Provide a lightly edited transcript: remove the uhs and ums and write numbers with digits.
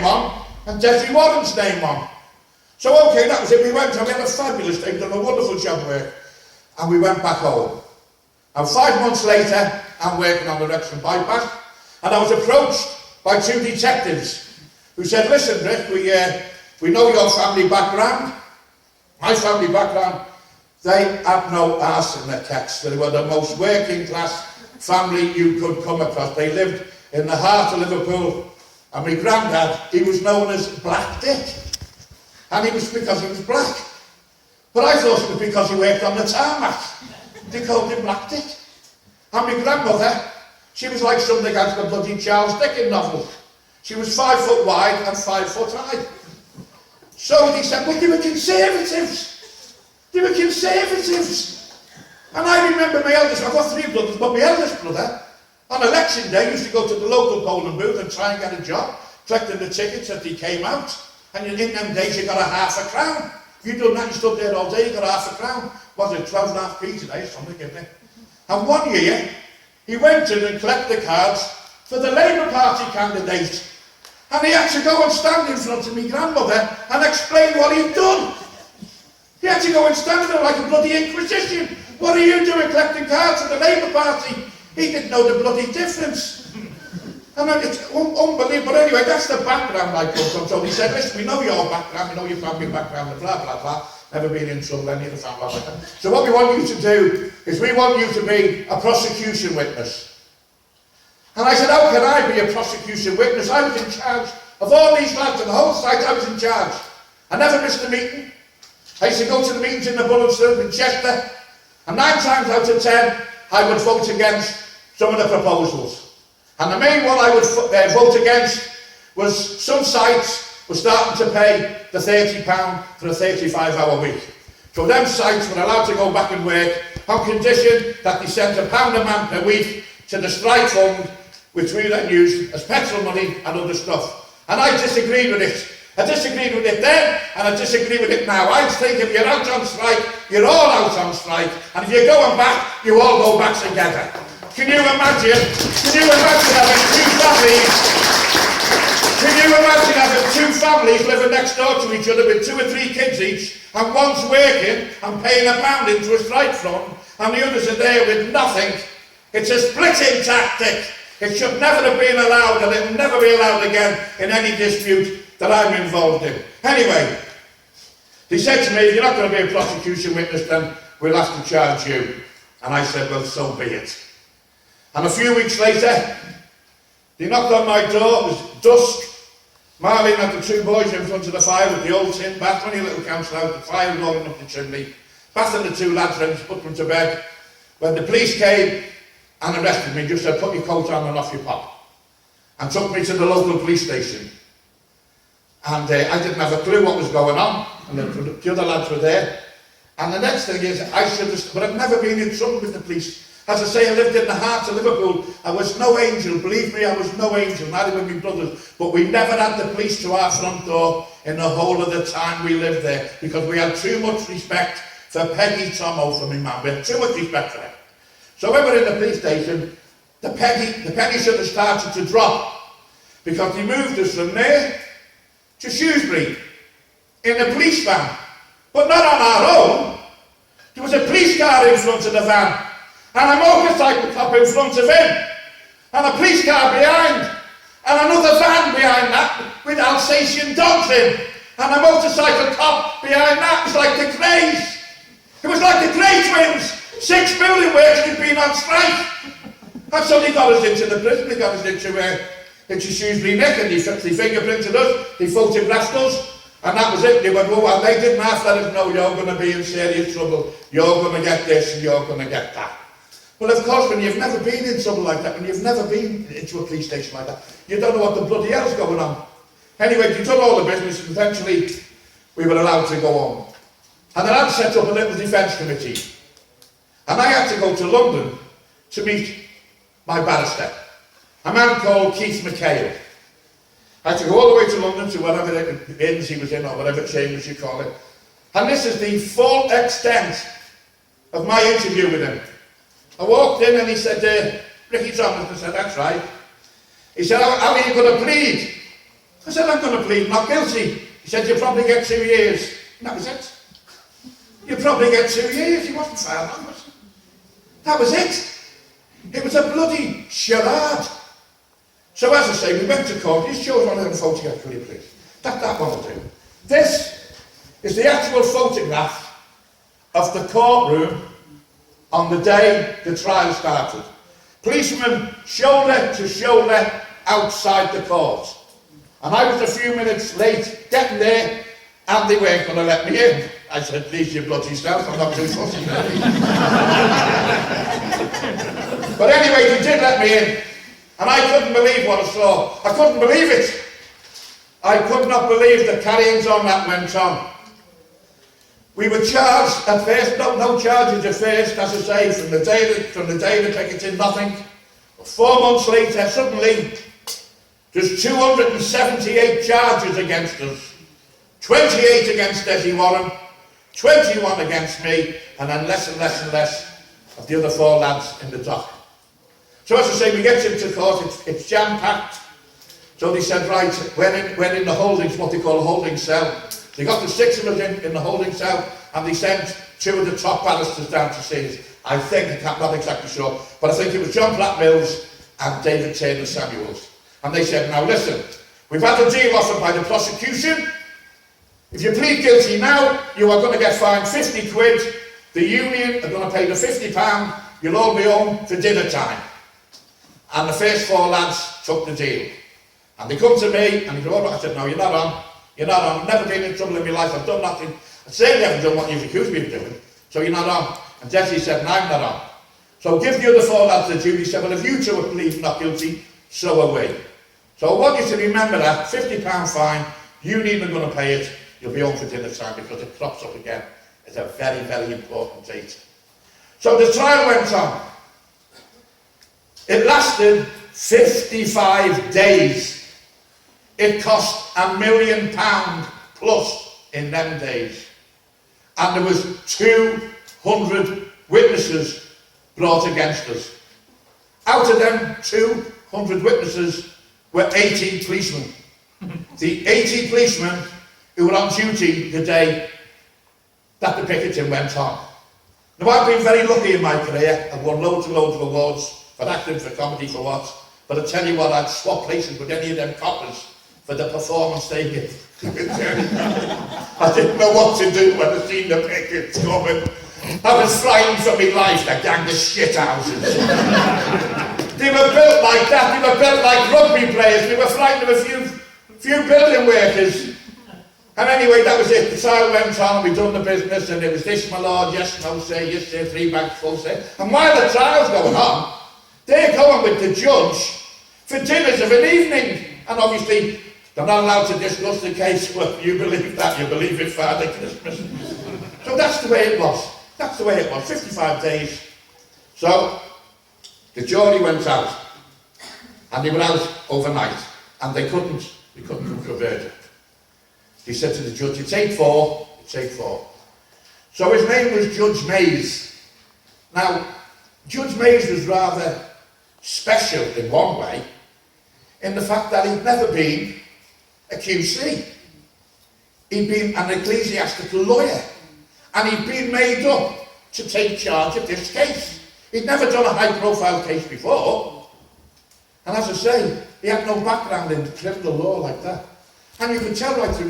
on and Desiree Warren's name on. So okay, that was it. We went and we had a fabulous day, done a wonderful job of work, and we went back home. And 5 months later, I'm working on the Wrexham bypass, and I was approached by 2 detectives who said, listen Rick, we know your family background. My family background, they had no arse in their text. They were the most working class family you could come across. They lived in the heart of Liverpool, and my granddad, he was known as Black Dick, and it was because he was black. But I thought it was because he worked on the tarmac. They called him Black Dick. And my grandmother, she was like something out of a bloody Charles Dickens novel. She was 5 foot wide and 5 foot high. So they said, well, they were conservatives. They were conservatives. And I remember my eldest, I've got 3 brothers, but my eldest brother, on election day, used to go to the local polling booth and try and get a job, collecting the tickets as they came out. And in them days, you got a half a crown. You done that, you stood there all day, you got half a crown. Was it 12.5p today, something, isn't it? And one year, he went in and collected the cards for the Labour Party candidate. And he had to go and stand in front of me grandmother and explain what he'd done. He had to go and stand there like a bloody Inquisition. What are you doing collecting cards for the Labour Party? He didn't know the bloody difference. And it's unbelievable. But anyway, that's the background I come from. So he said, listen, we know your background, we know your family background, and blah, blah, blah. Never been in trouble, any of the family like that. So what we want you to do is we want you to be a prosecution witness. And I said, how can I be a prosecution witness? I was in charge of all these lads and the whole site. I was in charge. I never missed a meeting. I used to go to the meetings in the Bullington in Chester, and 9 times out of 10, I would vote against some of the proposals. And the main one I would vote against was some sites were starting to pay the £30 for a 35-hour week. So them sites were allowed to go back and work on condition that they sent £1 a man per week to the strike fund, which we then used as petrol money and other stuff. And I disagreed with it. I disagreed with it then, and I disagree with it now. I think if you're out on strike, you're all out on strike, and if you're going back, you all go back together. Can you imagine? Can you imagine having 2 families? Can you imagine having 2 families living next door to each other with 2 or 3 kids each, and one's working and paying £1 into a strike fund, and the others are there with nothing? It's a splitting tactic. It should never have been allowed, and it will never be allowed again in any dispute that I'm involved in. Anyway, he said to me, if you're not going to be a prosecution witness, then we'll have to charge you. And I said, well, so be it. And a few weeks later, they knocked on my door. It was dusk. Marlene had the 2 boys in front of the fire with the old tin bath, only a little council house, the fire rolling up the chimney, bathing the 2 lads ready to put them to bed. When the police came and arrested me, just said, put your coat on and off your pop, and took me to the local police station. And I didn't have a clue what was going on, and the other lads were there. And the next thing is, I should have, but I've never been in trouble with the police. As I say, I lived in the heart of Liverpool. I was no angel, believe me, I was no angel, neither were my brothers. But we never had the police to our front door in the whole of the time we lived there, because we had too much respect for Peggy Tomo for me man. We had too much respect for her. So when we were in the police station, the penny should have started to drop, because they moved us from there to Shrewsbury in a police van, but not on our own. There was a police car in front of the van, and a motorcycle cop in front of him, and a police car behind, and another van behind that with Alsatian dogs in, and a motorcycle cop behind that. It was like the Greys. It was like the Grey twins. 6 building workers had been on strike. And so they got us into the prison. They got us into Shrewsbury Nick, and they fingerprinted us, they photographed us, and that was it. They went, oh, and they didn't have to let us know, you're going to be in serious trouble, you're going to get this and you're going to get that. Well, of course, when you've never been in trouble like that, when you've never been into a police station like that, you don't know what the bloody hell's going on. Anyway, they done all the business, and eventually we were allowed to go on. And then I'd set up a little defence committee, and I had to go to London to meet my barrister, a man called Keith McHale. I had to go all the way to London to whatever inns he was in, or whatever chambers you call it. And this is the full extent of my interview with him. I walked in and he said, Ricky Tomlinson, I said, that's right. He said, how are you going to plead? I said, I'm going to plead not guilty. He said, you'll probably get 2 years. And that was it. You'll probably get 2 years. He wasn't found on it. That was it. It was a bloody charade. So as I say, we went to court. These shows one of them photographs, will you please? That one will do. This is the actual photograph of the courtroom on the day the trial started. Policemen shoulder to shoulder outside the court. And I was a few minutes late getting there, and they weren't going to let me in. I said, please, your bloody self, I'm not too fussy. But anyway, they did let me in, and I couldn't believe what I saw. I couldn't believe it. I could not believe the carryings on that went on. We were charged at first, no charges at first, as I say, from the day the picketing, nothing. 4 months later, suddenly, there's 278 charges against us. 28 against Desi Warren, 21 against me, and then less and less and less of the other 4 lads in the dock. So as I say, we get into court, it's jam-packed. So they said, right, we're in the holdings, what they call a holding cell. They got the 6 of us in the holding cell, and they sent 2 of the top barristers down to see us. I think, I'm not exactly sure, but I think it was John Platt Mills and David Taylor Samuels. And they said, now listen, we've had a deal offered by the prosecution. If you plead guilty now, you are going to get fined 50 quid. The union are going to pay the £50. You'll all be home for dinner time. And the first 4 lads took the deal. And they come to me, and they go, I said, no, you're not on. You're not on. I've never been in trouble in my life. I've done nothing. I certainly haven't done what you've accused me of doing. So you're not on. And Desi said, no, I'm not on. So give the other 4 lads the due. He said, well, if you 2 are pleading not guilty, so are we. So I want you to remember that, £50 fine, union are going to pay it, you'll be home for dinner time because it crops up again. It's a very, very important date. So the trial went on. It lasted 55 days. It cost £1 million plus in them days. And there was 200 witnesses brought against us. Out of them 200 witnesses were 18 policemen. The 18 policemen who were on duty the day that the picketing went on. Now, I've been very lucky in my career. I've won loads and loads of awards for acting, for comedy, for what. But I tell you what, I'd swap places with any of them coppers for the performance they give. I didn't know what to do when I seen the pickets coming. I was flying for my life, the gang of shit houses. They were built like that, they were built like rugby players, they were frightened of a few building workers. And anyway, that was it. The trial went on, we done the business, and it was this, my lord, yes, no, say, yes, say, 3 bags full, say. And while the trial's going on, they're going with the judge for dinners of an evening. And obviously, they're not allowed to discuss the case. Well, you believe that, you believe it, Father Christmas. So that's the way it was. That's the way it was, 55 days. So, the jury went out, and they were out overnight, and they couldn't come to a verdict. He said to the judge, it's 8-4, it's 8-4. So his name was Judge Mays. Now, Judge Mays was rather special in one way, in the fact that he'd never been a QC. He'd been an ecclesiastical lawyer, and he'd been made up to take charge of this case. He'd never done a high-profile case before, and as I say, he had no background in criminal law like that. And you could tell right through